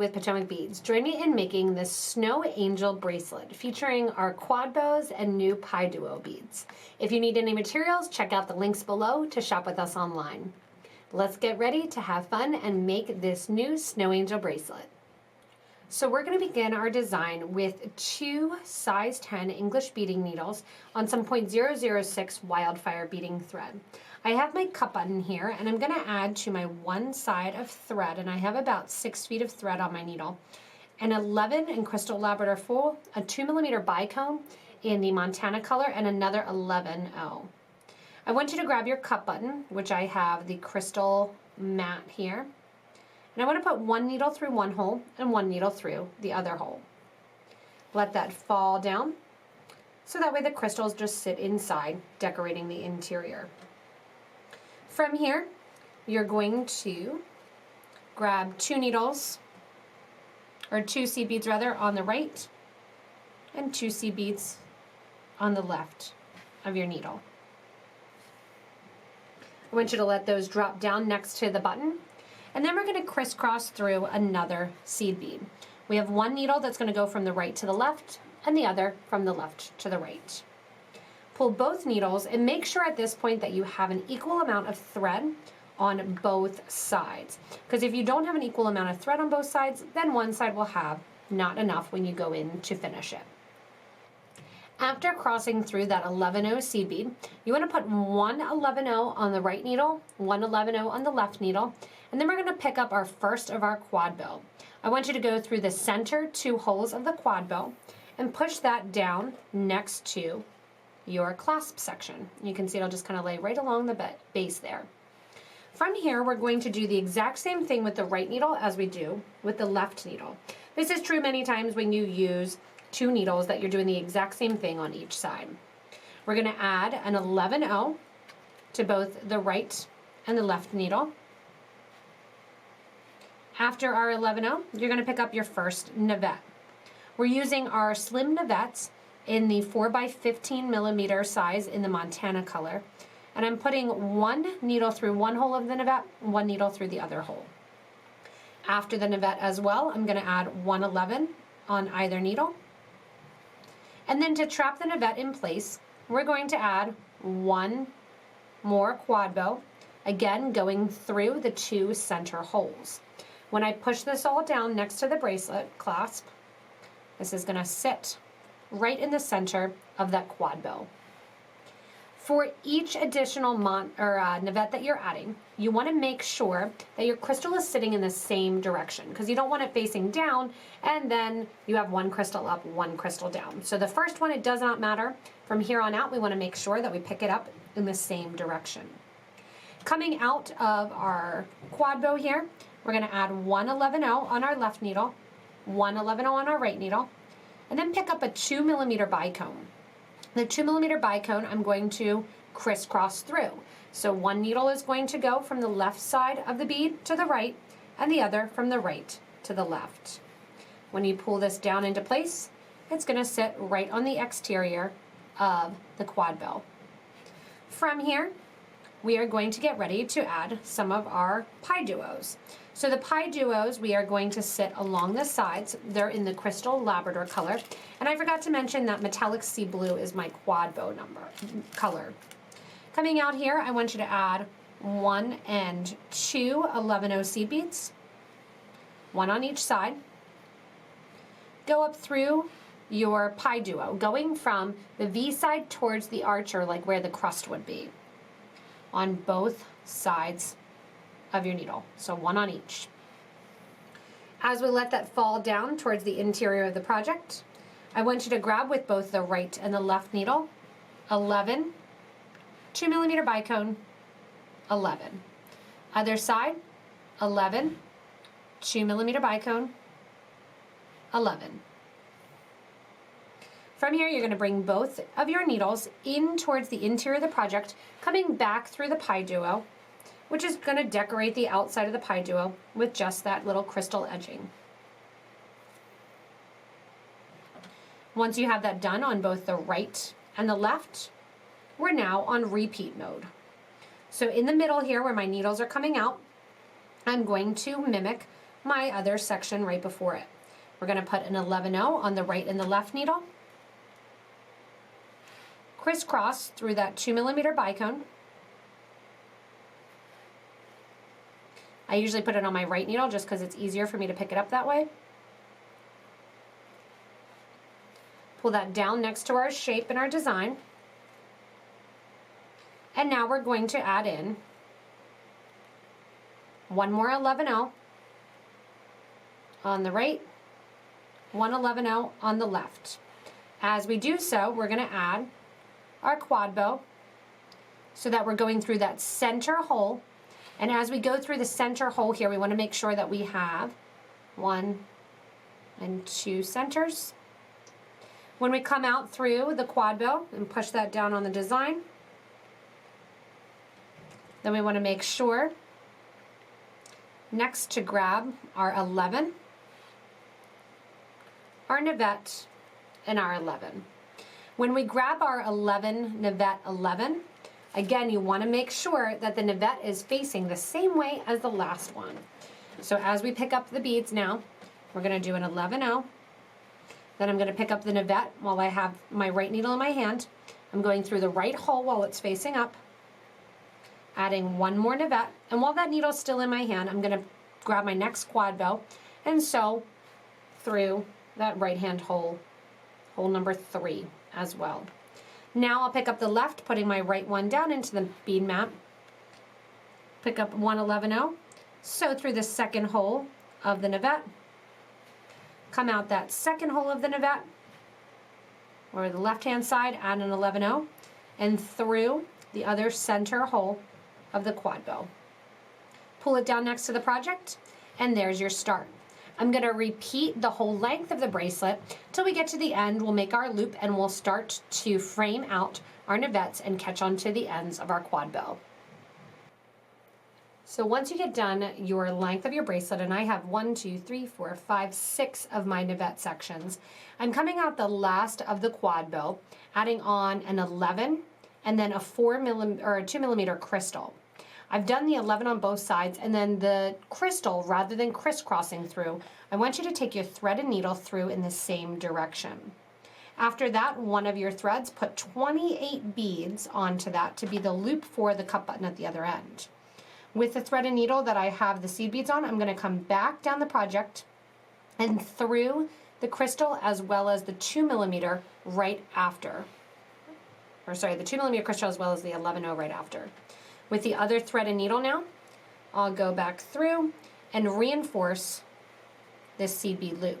with Potomac Beads. Join me in making this Snow Angel Bracelet featuring our QuadBows and new PieDuo beads. If you need any materials, check out the links below to shop with us online. Let's get ready to have fun and make this new Snow Angel Bracelet. So we're going to begin our design with 2 size 10 English beading needles on some .006 wildfire beading thread. I have my cup button here and I'm going to add to my one side of thread, and I have about 6 feet of thread on my needle, an 11 in Crystal Labrador full, a 2mm bicone in the Montana color, and another 11-0. I want you to grab your cup button, which I have the crystal mat here, and I want to put one needle through one hole and one needle through the other hole. Let that fall down so that way the crystals just sit inside, decorating the interior. From here, you're going to grab 2 needles, or 2 seed beads rather, on the right, and 2 seed beads on the left of your needle. I want you to let those drop down next to the button, and then we're going to crisscross through another seed bead. We have one needle that's going to go from the right to the left, and the other from the left to the right. Pull both needles and make sure at this point that you have an equal amount of thread on both sides. Because if you don't have an equal amount of thread on both sides, then one side will have not enough when you go in to finish it. After crossing through that 11-0 seed bead, you want to put one 11-0 on the right needle, one 11-0 on the left needle, and then we're going to pick up our first of our quad bow. I want you to go through the center 2 holes of the quad bow and push that down next to your clasp section. You can see it'll just kind of lay right along the base there. From here, we're going to do the exact same thing with the right needle as we do with the left needle. This is true many times when you use 2 needles, that you're doing the exact same thing on each side. We're going to add an 11-0 to both the right and the left needle. After our 11-0, you're going to pick up your first Navette. We're using our slim Navettes in the 4x15mm size in the Montana color, and I'm putting one needle through one hole of the Navette, one needle through the other hole. After the Navette as well, I'm going to add one 11 on either needle. And then to trap the Navette in place, we're going to add one more quad bow, again going through the 2 center holes. When I push this all down next to the bracelet clasp, this is going to sit right in the center of that quad bow. For each additional Navette that you're adding, you want to make sure that your crystal is sitting in the same direction, because you don't want it facing down and then you have one crystal up, one crystal down. So the first one, it does not matter. From here on out, we want to make sure that we pick it up in the same direction. Coming out of our quad bow here, we're going to add one 11-0 on our left needle, one 11-0 on our right needle, and then pick up a 2mm bicone. The 2mm bicone I'm going to crisscross through. So one needle is going to go from the left side of the bead to the right, and the other from the right to the left. When you pull this down into place, it's going to sit right on the exterior of the quad bow. From here, we are going to get ready to add some of our PieDuos. So the PieDuos, we are going to sit along the sides. They're in the Crystal Labrador color. And I forgot to mention that metallic sea blue is my quad bow color. Coming out here, I want you to add 1 and 2 11-0 seed beads, 1 on each side. Go up through your PieDuo, going from the V side towards the arch, or like where the crust would be, on both sides of your needle, so 1 on each. As we let that fall down towards the interior of the project, I want you to grab with both the right and the left needle, 11, 2mm bicone, 11. Other side, 11, 2mm bicone, 11. From here, you're going to bring both of your needles in towards the interior of the project, coming back through the PieDuo, which is going to decorate the outside of the PieDuo with just that little crystal edging. Once you have that done on both the right and the left, we're now on repeat mode. So in the middle here where my needles are coming out, I'm going to mimic my other section right before it. We're going to put an 11-0 on the right and the left needle, crisscross through that 2mm bicone. I usually put it on my right needle just because it's easier for me to pick it up that way. Pull that down next to our shape and our design. And now we're going to add in one more 11-0 on the right, one 11-0 on the left. As we do so, we're going to add our quad bow so that we're going through that center hole. And as we go through the center hole here, we want to make sure that we have 1 and 2 centers. When we come out through the quad bow and push that down on the design, then we want to make sure next to grab our 11, our Navette, and our 11. When we grab our 11, Navette 11, again, you want to make sure that the Navette is facing the same way as the last one. So as we pick up the beads now, we're going to do an 11-0. Then I'm going to pick up the Navette while I have my right needle in my hand. I'm going through the right hole while it's facing up, adding one more Navette. And while that needle's still in my hand, I'm going to grab my next quad bow and sew through that right hand hole, hole number 3 as well. Now I'll pick up the left, putting my right one down into the bead mat. Pick up one 11-0, sew through the second hole of the Navette. Come out that second hole of the Navette, or the left-hand side, add an 11-0, and through the other center hole of the quad bow. Pull it down next to the project, and there's your start. I'm going to repeat the whole length of the bracelet till we get to the end. We'll make our loop and we'll start to frame out our Navettes and catch on to the ends of our quad bow. So once you get done your length of your bracelet, and I have 1, 2, 3, 4, 5, 6 of my Navette sections, I'm coming out the last of the quad bow, adding on an 11 and then a 2mm crystal. I've done the 11 on both sides, and then the crystal, rather than crisscrossing through, I want you to take your thread and needle through in the same direction. After that, one of your threads, put 28 beads onto that to be the loop for the cup button at the other end. With the thread and needle that I have the seed beads on, I'm going to come back down the project and through the crystal as well as the 2mm right after. Or sorry, the 2mm crystal as well as the 11-0 right after. With the other thread and needle now, I'll go back through and reinforce this seed bead loop.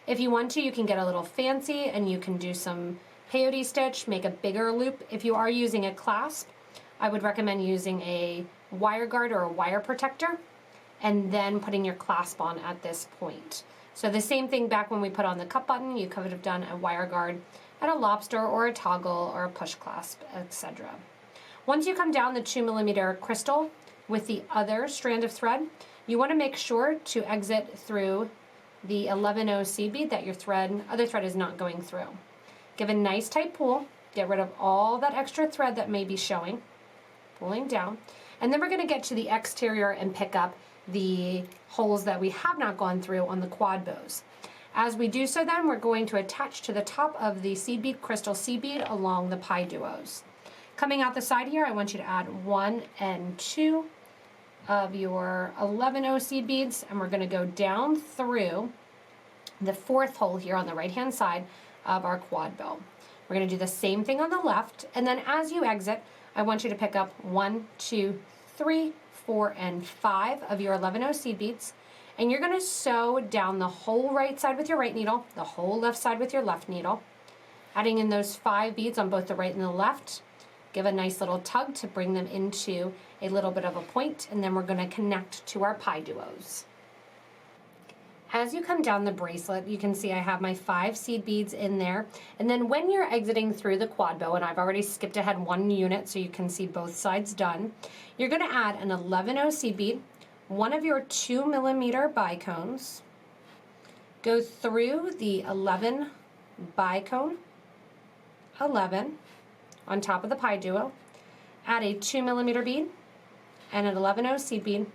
If you want to, you can get a little fancy and you can do some peyote stitch, make a bigger loop. If you are using a clasp, I would recommend using a wire guard or a wire protector and then putting your clasp on at this point. So the same thing back when we put on the cup button, you could have done a wire guard at a lobster or a toggle or a push clasp, etc. Once you come down the 2mm crystal with the other strand of thread, you want to make sure to exit through the 11-0 seed bead that your other thread is not going through. Give a nice tight pull, get rid of all that extra thread that may be showing, pulling down, and then we're going to get to the exterior and pick up the holes that we have not gone through on the quad bows. As we do so then, we're going to attach to the top of the seed bead, crystal seed bead along the PieDuos. Coming out the side here, I want you to add 1 and 2 of your 11-0 seed beads, and we're going to go down through the 4th hole here on the right-hand side of our quad bow. We're going to do the same thing on the left, and then as you exit, I want you to pick up 1, 2, 3, 4, and 5 of your 11-0 seed beads, and you're going to sew down the whole right side with your right needle, the whole left side with your left needle, adding in those 5 beads on both the right and the left. Give a nice little tug to bring them into a little bit of a point, and then we're going to connect to our PieDuos. As you come down the bracelet, you can see I have my 5 seed beads in there, and then when you're exiting through the quad bow, and I've already skipped ahead 1 unit so you can see both sides done, you're going to add an 11-0 seed bead, one of your 2mm bicones, go through the 11 bicone, 11, on top of the PieDuo, add a 2mm bead and an 11-0 seed bead,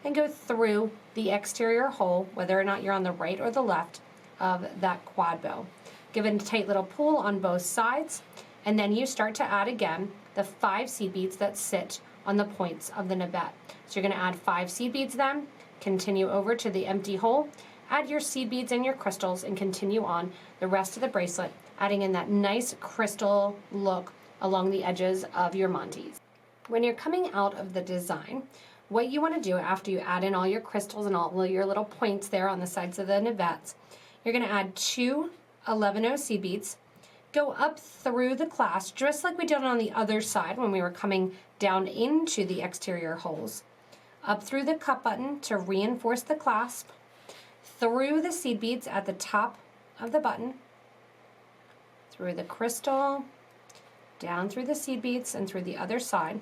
and go through the exterior hole, whether or not you're on the right or the left of that quad bow. Give it a tight little pull on both sides, and then you start to add again the 5 seed beads that sit on the points of the navette. So you're going to add 5 seed beads then, continue over to the empty hole, add your seed beads and your crystals, and continue on the rest of the bracelet, adding in that nice crystal look along the edges of your monties. When you're coming out of the design, what you want to do after you add in all your crystals and all your little points there on the sides of the navettes, you're going to add 2 11-0 seed beads, go up through the clasp just like we did on the other side when we were coming down into the exterior holes, up through the cup button to reinforce the clasp, through the seed beads at the top of the button, through the crystal, down through the seed beads and through the other side.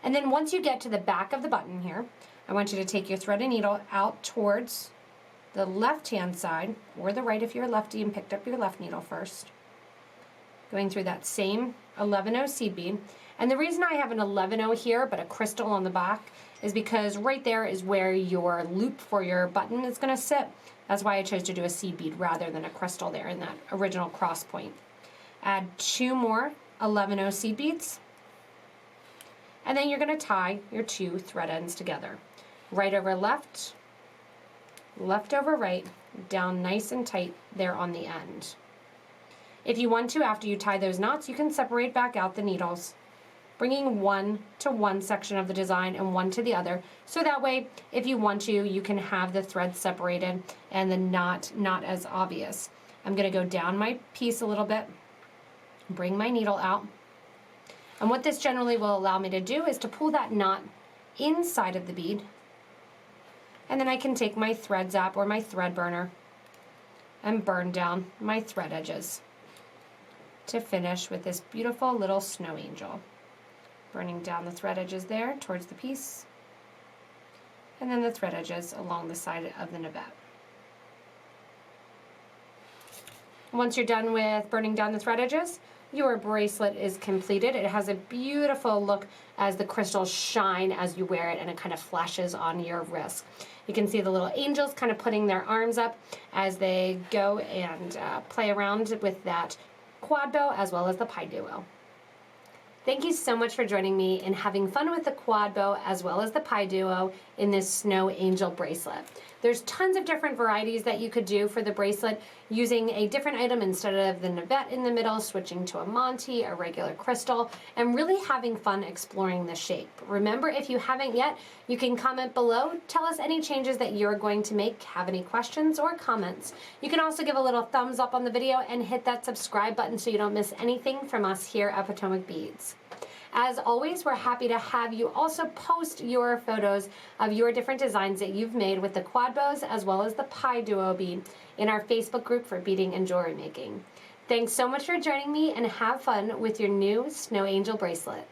And then once you get to the back of the button here, I want you to take your thread and needle out towards the left-hand side, or the right if you're a lefty and picked up your left needle first. Going through that same 11-0 seed bead. And the reason I have an 11-0 here, but a crystal on the back, is because right there is where your loop for your button is going to sit. That's why I chose to do a seed bead rather than a crystal there in that original cross point. Add 2 more 11-0 seed beads. And then you're going to tie your 2 thread ends together. Right over left, left over right, down nice and tight there on the end. If you want to, after you tie those knots, you can separate back out the needles, bringing one to one section of the design and one to the other. So that way, if you want to, you can have the threads separated and the knot not as obvious. I'm going to go down my piece a little bit, bring my needle out. And what this generally will allow me to do is to pull that knot inside of the bead. And then I can take my thread zap or my thread burner and burn down my thread edges to finish with this beautiful little snow angel. Burning down the thread edges there towards the piece, and then the thread edges along the side of the navette. Once you're done with burning down the thread edges, your bracelet is completed. It has a beautiful look as the crystals shine as you wear it, and it kind of flashes on your wrist. You can see the little angels kind of putting their arms up as they go and play around with that quad bow as well as the PieDuo. Thank you so much for joining me in having fun with the quad bow as well as the PieDuo in this Snow Angel bracelet. There's tons of different varieties that you could do for the bracelet using a different item instead of the navette in the middle, switching to a monty, a regular crystal, and really having fun exploring the shape. Remember, if you haven't yet, you can comment below. Tell us any changes that you're going to make, have any questions or comments. You can also give a little thumbs up on the video and hit that subscribe button so you don't miss anything from us here at Potomac Beads. As always, we're happy to have you also post your photos of your different designs that you've made with the quad bows as well as the PieDuo bead in our Facebook group for beading and jewelry making. Thanks so much for joining me, and have fun with your new Snow Angel bracelet.